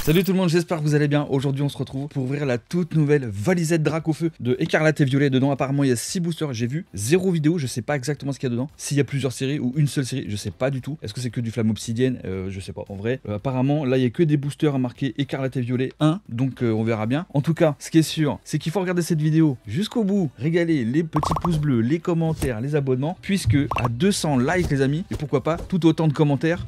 Salut tout le monde, j'espère que vous allez bien. Aujourd'hui on se retrouve pour ouvrir la toute nouvelle valisette Drac au feu de Écarlate et Violet. Dedans apparemment il y a 6 boosters, j'ai vu 0 vidéo, je sais pas exactement ce qu'il y a dedans. S'il y a plusieurs séries ou une seule série, je sais pas du tout. Est-ce que c'est que du flamme obsidienne, je sais pas en vrai. Apparemment là il y a que des boosters à marquer Écarlate et Violet 1, donc on verra bien. En tout cas, ce qui est sûr, c'est qu'il faut regarder cette vidéo jusqu'au bout, régaler les petits pouces bleus, les commentaires, les abonnements, puisque à 200 likes les amis, et pourquoi pas tout autant de commentaires,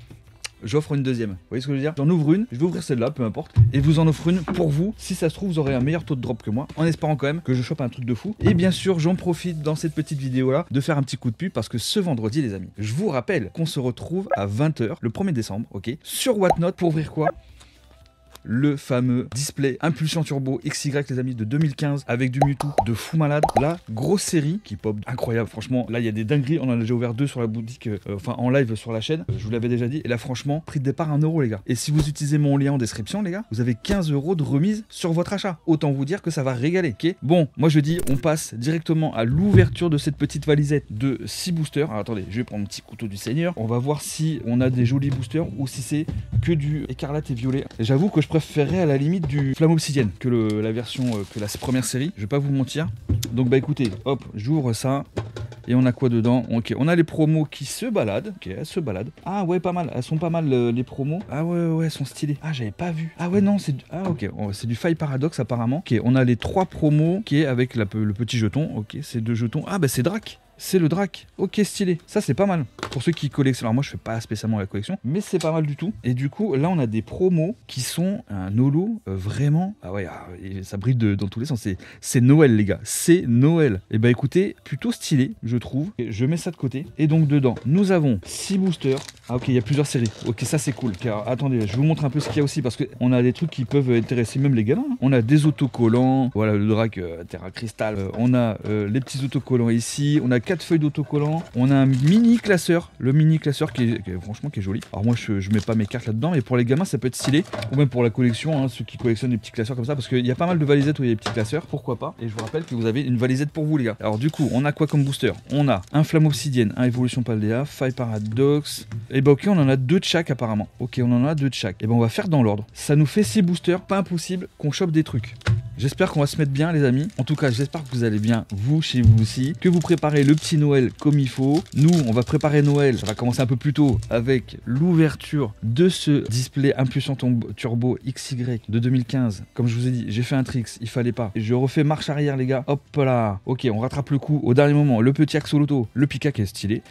j'offre une deuxième. Vous voyez ce que je veux dire? J'en ouvre une, je vais ouvrir celle-là, peu importe, et vous en offre une pour vous. Si ça se trouve, vous aurez un meilleur taux de drop que moi, en espérant quand même que je chope un truc de fou. Et bien sûr, j'en profite dans cette petite vidéo-là de faire un petit coup de pub, parce que ce vendredi, les amis, je vous rappelle qu'on se retrouve à 20 h, le 1er décembre, ok, sur Whatnot, pour ouvrir quoi? Le fameux display Impulsion Turbo XY les amis de 2015 avec du Mewtwo de fou malade. La grosse série qui pop incroyable, franchement là il y a des dingueries, on en a déjà ouvert 2 sur la boutique, enfin en live sur la chaîne, je vous l'avais déjà dit, et là franchement prix de départ 1 € les gars. Et si vous utilisez mon lien en description les gars, vous avez 15 € de remise sur votre achat. Autant vous dire que ça va régaler, ok. Bon, moi je dis on passe directement à l'ouverture de cette petite valisette de 6 boosters. Alors attendez, je vais prendre mon petit couteau du seigneur, on va voir si on a des jolis boosters ou si c'est que du Écarlate et Violet. J'avoue que je préférerais à la limite du flamme obsidienne que la version que la première série, je vais pas vous mentir. Donc bah écoutez, hop, j'ouvre ça et on a quoi dedans? Ok, on a les promos qui se baladent. Ok, elles se baladent. Ah ouais, pas mal, elles sont pas mal les promos. Ah ouais, elles sont stylées. Ah, j'avais pas vu. Ah ouais, non, c'est ah ok, c'est du Faille Paradox apparemment. Ok, on a les 3 promos qui est avec le petit jeton. Ok, ces 2 jetons. Ah bah c'est Drac. C'est le Drac, ok stylé, ça c'est pas mal. Pour ceux qui collectionnent, alors moi je fais pas spécialement la collection, mais c'est pas mal du tout. Et du coup là on a des promos qui sont un holo vraiment, ah ouais, ça brille dans tous les sens, c'est Noël les gars, c'est Noël. Et bah écoutez, plutôt stylé je trouve, et je mets ça de côté. Et donc dedans, nous avons 6 boosters, ah ok il y a plusieurs séries, ok ça c'est cool. Car attendez, je vous montre un peu ce qu'il y a aussi, parce qu'on a des trucs qui peuvent intéresser même les gamins. On a des autocollants, voilà le Drac Terra Crystal, on a les petits autocollants ici, on a 4 feuilles d'autocollants, on a un mini classeur, le mini classeur qui est franchement qui est joli. Alors moi je mets pas mes cartes là-dedans, mais pour les gamins ça peut être stylé, ou même pour la collection, hein, ceux qui collectionnent des petits classeurs comme ça, parce qu'il y a pas mal de valisettes où il y a des petits classeurs, pourquoi pas. Et je vous rappelle que vous avez une valisette pour vous les gars. Alors du coup on a quoi comme booster? On a un flamme obsidienne, un évolution paldea, Faille Paradox, et bah ok on en a 2 de chaque apparemment. Ok on en a 2 de chaque, et ben on va faire dans l'ordre. Ça nous fait 6 boosters, pas impossible qu'on chope des trucs. J'espère qu'on va se mettre bien les amis. En tout cas j'espère que vous allez bien, vous chez vous aussi, que vous préparez le petit Noël comme il faut. Nous on va préparer Noël, ça va commencer un peu plus tôt avec l'ouverture de ce display Impulsion Turbo XY de 2015. Comme je vous ai dit, j'ai fait un tricks, il fallait pas. Et je refais marche arrière les gars, hop là. Ok, on rattrape le coup au dernier moment, le petit axoloto, le Pika qui est stylé.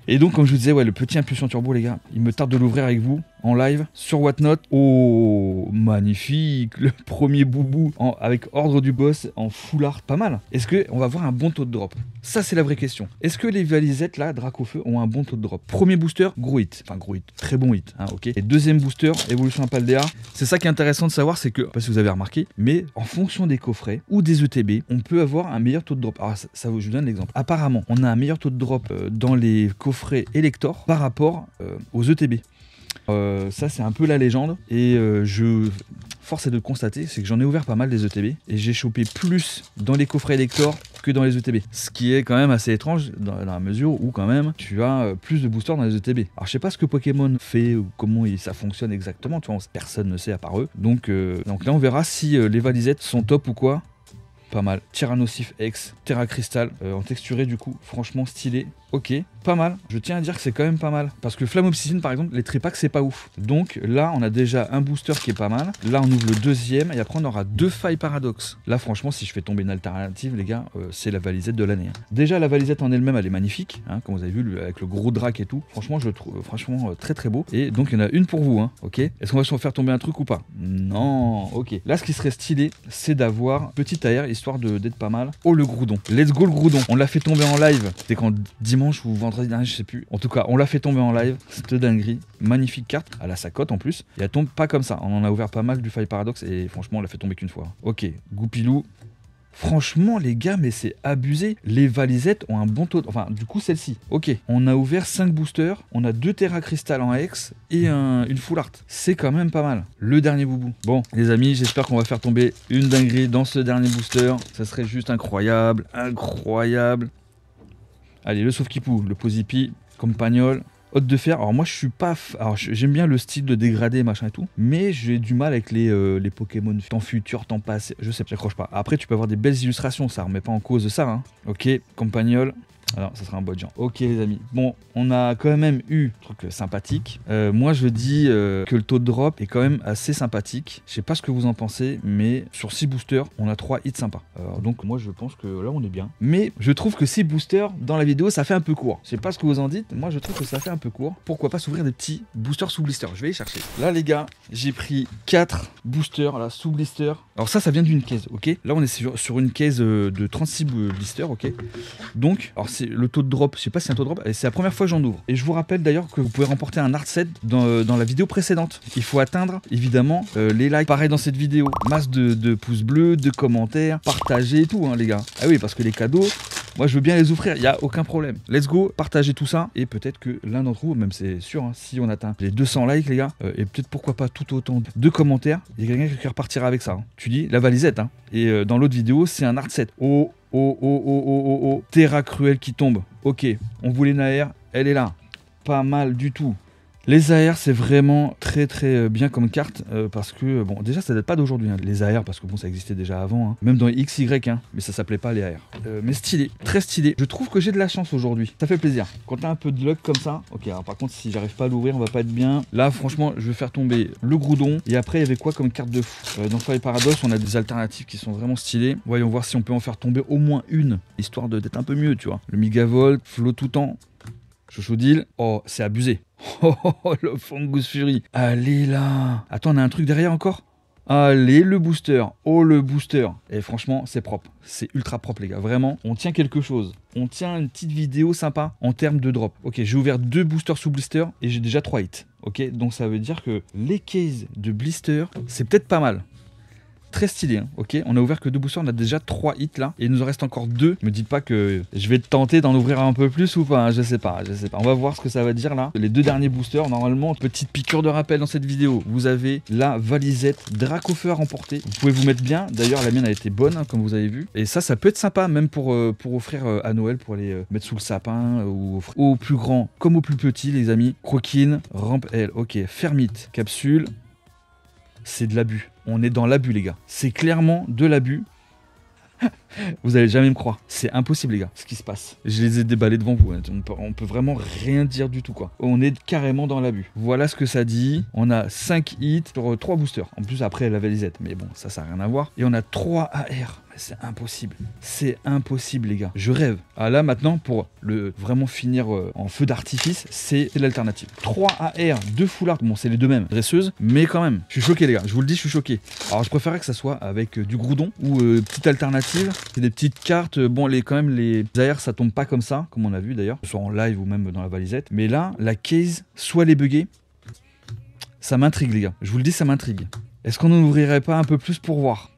Et donc comme je vous disais, ouais, le petit Impulsion Turbo les gars, il me tarde de l'ouvrir avec vous en live sur Whatnot. Oh magnifique, le premier boubou avec ordre du boss en full art, pas mal. Est-ce que on va avoir un bon taux de drop? Ça c'est la vraie question. Est-ce que les valisettes là, Drac au feu, ont un bon taux de drop? Premier booster, gros hit, enfin gros hit, très bon hit, hein, ok. Et deuxième booster, évolution paldea. C'est ça qui est intéressant de savoir, c'est que, je sais pas si vous avez remarqué, mais en fonction des coffrets ou des ETB, on peut avoir un meilleur taux de drop. Alors ça je vous donne l'exemple. Apparemment, on a un meilleur taux de drop dans les coffrets Elector par rapport aux ETB. Ça c'est un peu la légende, et force est de constater, c'est que j'en ai ouvert pas mal des ETB et j'ai chopé plus dans les coffrets Elector que dans les ETB, ce qui est quand même assez étrange dans la mesure où quand même tu as plus de boosters dans les ETB. Alors je sais pas ce que Pokémon fait ou comment ça fonctionne exactement, tu vois, personne ne sait à part eux, donc là on verra si les valisettes sont top ou quoi. Pas mal. Tyrannosif X, Terra Crystal, en texturé du coup, franchement stylé. Ok, pas mal. Je tiens à dire que c'est quand même pas mal. Parce que Flamme Obsidienne par exemple, les tripacks c'est pas ouf. Donc là on a déjà un booster qui est pas mal. Là on ouvre le deuxième et après on aura 2 Faille Paradox. Là franchement si je fais tomber une alternative les gars, c'est la valisette de l'année. Hein. Déjà la valisette en elle-même elle est magnifique, hein, comme vous avez vu avec le gros Drac et tout. Franchement je le trouve franchement très très beau. Et donc il y en a une pour vous, hein, ok. Est-ce qu'on va se faire tomber un truc ou pas? Non, ok. Là ce qui serait stylé, c'est d'avoir petit AR histoire d'être pas mal. Oh le Groudon, let's go le Groudon. On l'a fait tomber en live, c'était quand dimanche ou vendredi dernier, je sais plus. En tout cas, on l'a fait tomber en live. Cette dinguerie. Magnifique carte. Elle a sa cote en plus. Et elle tombe pas comme ça. On en a ouvert pas mal du Faille Paradox et franchement, on l'a fait tomber qu'une fois. Ok, Goupilou. Franchement les gars, mais c'est abusé. Les valisettes ont un bon taux, enfin du coup celle-ci. Ok, on a ouvert 5 boosters, on a 2 Terra Crystal en X et une full art. C'est quand même pas mal. Le dernier boubou. Bon les amis, j'espère qu'on va faire tomber une dinguerie dans ce dernier booster. Ça serait juste incroyable, incroyable. Allez, le Sauf-Kipou, le Posipi, Compagnol. Hôte de fer. Alors moi je suis pas... Alors j'aime bien le style de dégradé machin et tout, mais j'ai du mal avec les Pokémon temps futur, temps passé. Je sais, j'accroche pas. Après tu peux avoir des belles illustrations, ça remet pas en cause ça. Hein. Ok, Campagnol. Alors, ça sera un bon genre. Ok, les amis. Bon, on a quand même eu un truc sympathique. Moi, je dis que le taux de drop est quand même assez sympathique. Je sais pas ce que vous en pensez, mais sur 6 boosters, on a 3 hits sympas. Alors, donc, moi, je pense que là, on est bien. Mais je trouve que 6 boosters dans la vidéo, ça fait un peu court. Je sais pas ce que vous en dites. Moi, je trouve que ça fait un peu court. Pourquoi pas s'ouvrir des petits boosters sous blister? Je vais les chercher. Là, les gars, j'ai pris 4 boosters là, sous blister. Alors, ça vient d'une case, ok? Là, on est sur une case de 36 blisters, ok? Donc, alors, c'est le taux de drop, je sais pas si c'est un taux de drop, c'est la première fois que j'en ouvre. Et je vous rappelle d'ailleurs que vous pouvez remporter un art set dans la vidéo précédente. Il faut atteindre évidemment les likes. Pareil dans cette vidéo, masse de pouces bleus, de commentaires, partagez et tout, hein, les gars. Ah oui, parce que les cadeaux, moi je veux bien les offrir, il n'y a aucun problème. Let's go, partagez tout ça. Et peut-être que l'un d'entre vous, même c'est sûr, hein, si on atteint les 200 likes, les gars, et peut-être pourquoi pas tout autant de commentaires, il y a quelqu'un qui repartira avec ça. Hein. Tu dis la valisette, hein. Et dans l'autre vidéo, c'est un art set. Oh, Terra Cruel qui tombe. Ok, on voulait une AR, elle est là. Pas mal du tout. Les AR, c'est vraiment très bien comme carte parce que, bon, déjà ça date pas d'aujourd'hui, hein, les AR, parce que bon, ça existait déjà avant, hein, même dans les XY, hein, mais ça s'appelait pas les AR. Mais stylé, très stylé. Je trouve que j'ai de la chance aujourd'hui, ça fait plaisir. Quand t'as un peu de luck comme ça, ok, alors par contre, si j'arrive pas à l'ouvrir, on va pas être bien. Là, franchement, je vais faire tomber le Groudon. Et après, il y avait quoi comme carte de fou? Dans Fire Paradox, on a des alternatives qui sont vraiment stylées. Voyons voir si on peut en faire tomber au moins une, histoire d'être un peu mieux, tu vois. Le Megavolt, Flow tout en. Chochodil, oh, c'est abusé. Oh, le Fungus Fury. Allez là. Attends, on a un truc derrière encore? Allez, le booster. Oh, le booster. Et franchement, c'est propre. C'est ultra propre, les gars. Vraiment, on tient quelque chose. On tient une petite vidéo sympa en termes de drop. Ok, j'ai ouvert 2 boosters sous blister et j'ai déjà 3 hits. Ok, donc ça veut dire que les cases de blister, c'est peut-être pas mal. Très stylé, hein, ok. On a ouvert que 2 boosters, on a déjà 3 hits là. Et il nous en reste encore 2. Me dites pas que je vais tenter d'en ouvrir un peu plus ou pas, hein, je sais pas. On va voir ce que ça va dire là. Les 2 derniers boosters, normalement, petite piqûre de rappel dans cette vidéo. Vous avez la valisette Dracofeu à remporter. Vous pouvez vous mettre bien. D'ailleurs, la mienne a été bonne, hein, comme vous avez vu. Et ça peut être sympa, même pour offrir à Noël, pour les mettre sous le sapin ou au plus grand comme au plus petit, les amis. Croquine, rampe L, ok. Fermite, capsule. C'est de l'abus. On est dans l'abus, les gars. C'est clairement de l'abus. Vous allez jamais me croire. C'est impossible, les gars, ce qui se passe. Je les ai déballés devant vous. Hein. On peut vraiment rien dire du tout, quoi. On est carrément dans l'abus. Voilà ce que ça dit. On a 5 hits sur 3 boosters. En plus, après, la valisette. Mais bon, ça n'a rien à voir. Et on a 3 AR. C'est impossible. C'est impossible, les gars. Je rêve. Ah là, maintenant, pour vraiment finir en feu d'artifice, c'est l'alternative. 3 AR, 2 full art. Bon, c'est les deux mêmes. Dresseuses, mais quand même. Je suis choqué, les gars. Je vous le dis, je suis choqué. Alors, je préférerais que ça soit avec du Groudon ou petite alternative. C'est des petites cartes. Bon, quand même, les AR, ça tombe pas comme ça, comme on a vu d'ailleurs, soit en live ou même dans la valisette. Mais là, la case, soit les buggés. Ça m'intrigue, les gars. Je vous le dis, ça m'intrigue. Est-ce qu'on n'en ouvrirait pas un peu plus pour voir?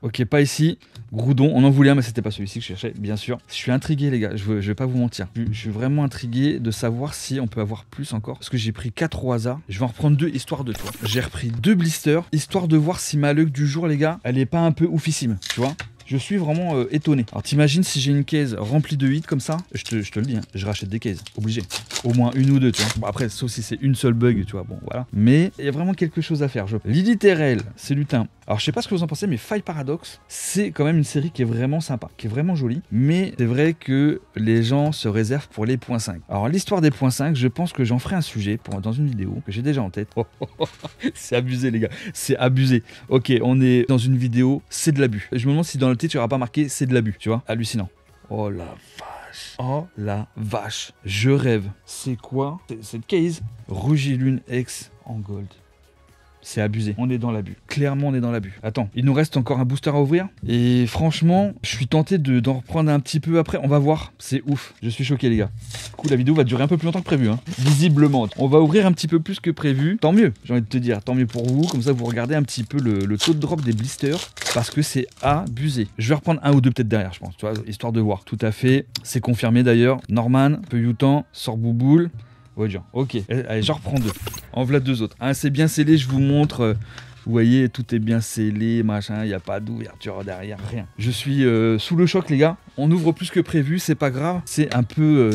Ok, pas ici. Groudon, on en voulait un, mais c'était pas celui-ci que je cherchais, bien sûr. Je suis intrigué, les gars, je vais pas vous mentir. Je suis vraiment intrigué de savoir si on peut avoir plus encore. Parce que j'ai pris 4 au hasard. Je vais en reprendre 2, histoire de toi. J'ai repris 2 blisters, histoire de voir si ma luck du jour, les gars, elle est pas un peu oufissime, tu vois. Je suis vraiment étonné. Alors t'imagines si j'ai une case remplie de hits comme ça, je te le dis, hein, je rachète des cases, obligé. Au moins une ou deux, tu vois. Bon après, sauf si c'est une seule bug, tu vois, bon voilà. Mais il y a vraiment quelque chose à faire. Lily Terrell, c'est lutin. Alors je sais pas ce que vous en pensez, mais Fire Paradox, c'est quand même une série qui est vraiment sympa, qui est vraiment jolie. Mais c'est vrai que les gens se réservent pour les points 5. Alors l'histoire des points 5, je pense que j'en ferai un sujet dans une vidéo que j'ai déjà en tête. C'est abusé, les gars, c'est abusé. Ok, on est dans une vidéo, c'est de l'abus. Je me demande si dans le titre tu n'auras pas marqué c'est de l'abus, tu vois. Hallucinant. Oh la vache. Oh la vache. Je rêve. C'est quoi cette case? Rugilune X en gold. C'est abusé. On est dans l'abus. Clairement, on est dans l'abus. Attends, il nous reste encore un booster à ouvrir. Et franchement, je suis tenté d'en reprendre un petit peu après. On va voir. C'est ouf. Je suis choqué, les gars. Du coup, la vidéo va durer un peu plus longtemps que prévu. Hein. Visiblement. On va ouvrir un petit peu plus que prévu. Tant mieux, j'ai envie de te dire. Tant mieux pour vous. Comme ça, vous regardez un petit peu le taux de drop des blisters. Parce que c'est abusé. Je vais reprendre un ou deux peut-être derrière, je pense. Tu vois, histoire de voir. Tout à fait. C'est confirmé d'ailleurs. Norman, Peyoutan, Sorbouboule. Ouais, genre, ok. Allez, j'en reprends 2. En voilà 2 autres. Un, c'est bien scellé, je vous montre Vous voyez, tout est bien scellé, machin, il n'y a pas d'ouverture derrière, rien. Je suis sous le choc les gars, on ouvre plus que prévu, c'est pas grave, c'est un peu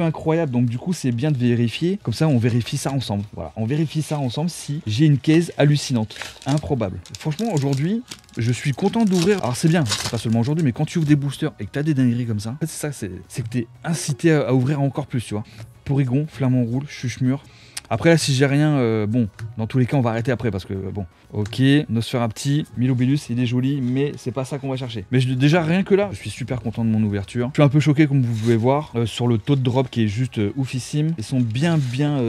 incroyable, donc du coup c'est bien de vérifier, comme ça on vérifie ça ensemble. Voilà, on vérifie ça ensemble si j'ai une case hallucinante, improbable. Franchement aujourd'hui, je suis content d'ouvrir. Alors c'est bien, c'est pas seulement aujourd'hui, mais quand tu ouvres des boosters et que t'as des dingueries comme ça, en fait c'est ça, c'est que t'es incité à ouvrir encore plus, tu vois. Porygon, Flamant Roule, Chuchemur. Après là si j'ai rien, bon, dans tous les cas on va arrêter après parce que bon, ok, Nosferapti, Milobilus, il est joli, mais c'est pas ça qu'on va chercher. Mais déjà rien que là, je suis super content de mon ouverture. Je suis un peu choqué comme vous pouvez voir, sur le taux de drop qui est juste oufissime. Ils sont bien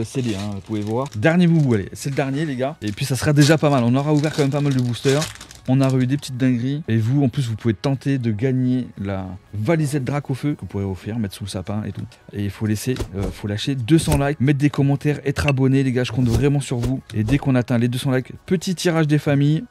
scellés, hein, vous pouvez voir. Dernier boubou, allez, c'est le dernier les gars. Et puis ça sera déjà pas mal, on aura ouvert quand même pas mal de boosters. On a eu des petites dingueries. Et vous, en plus, vous pouvez tenter de gagner la valisette Dracofeu que vous pourrez offrir, mettre sous le sapin et tout. Et il faut lâcher 200 likes, mettre des commentaires, être abonné, les gars. Je compte vraiment sur vous. Et dès qu'on atteint les 200 likes, petit tirage des familles.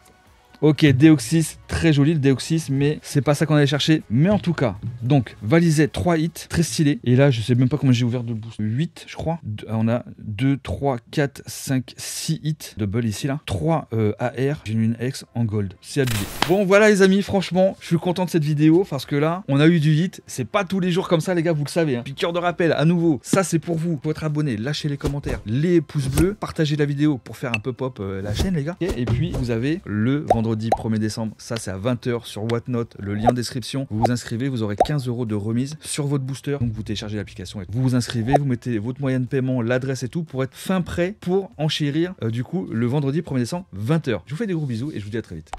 Ok, Deoxys, très joli le Deoxys, mais c'est pas ça qu'on allait chercher. Mais en tout cas, donc, valisette 3 hits, très stylé. Et là, je sais même pas comment j'ai ouvert de boost. 8, je crois. On a 2, 3, 4, 5, 6 hits. Double ici, là. 3 AR, Genuine X en gold. C'est abusé. Bon, voilà les amis, franchement, je suis content de cette vidéo parce que là, on a eu du hit. C'est pas tous les jours comme ça, les gars, vous le savez. Hein. Piqûre de rappel, à nouveau, ça c'est pour vous. Faut être abonné, lâchez les commentaires, les pouces bleus, partagez la vidéo pour faire un peu pop la chaîne, les gars. Et puis, vous avez le vendredi 1er décembre, ça c'est à 20 h sur Whatnot, le lien en description. Vous vous inscrivez, vous aurez 15 € de remise sur votre booster. Donc vous téléchargez l'application et vous vous inscrivez, vous mettez votre moyen de paiement, l'adresse et tout pour être fin prêt pour enchérir du coup le vendredi 1er décembre 20 h. Je vous fais des gros bisous et je vous dis à très vite.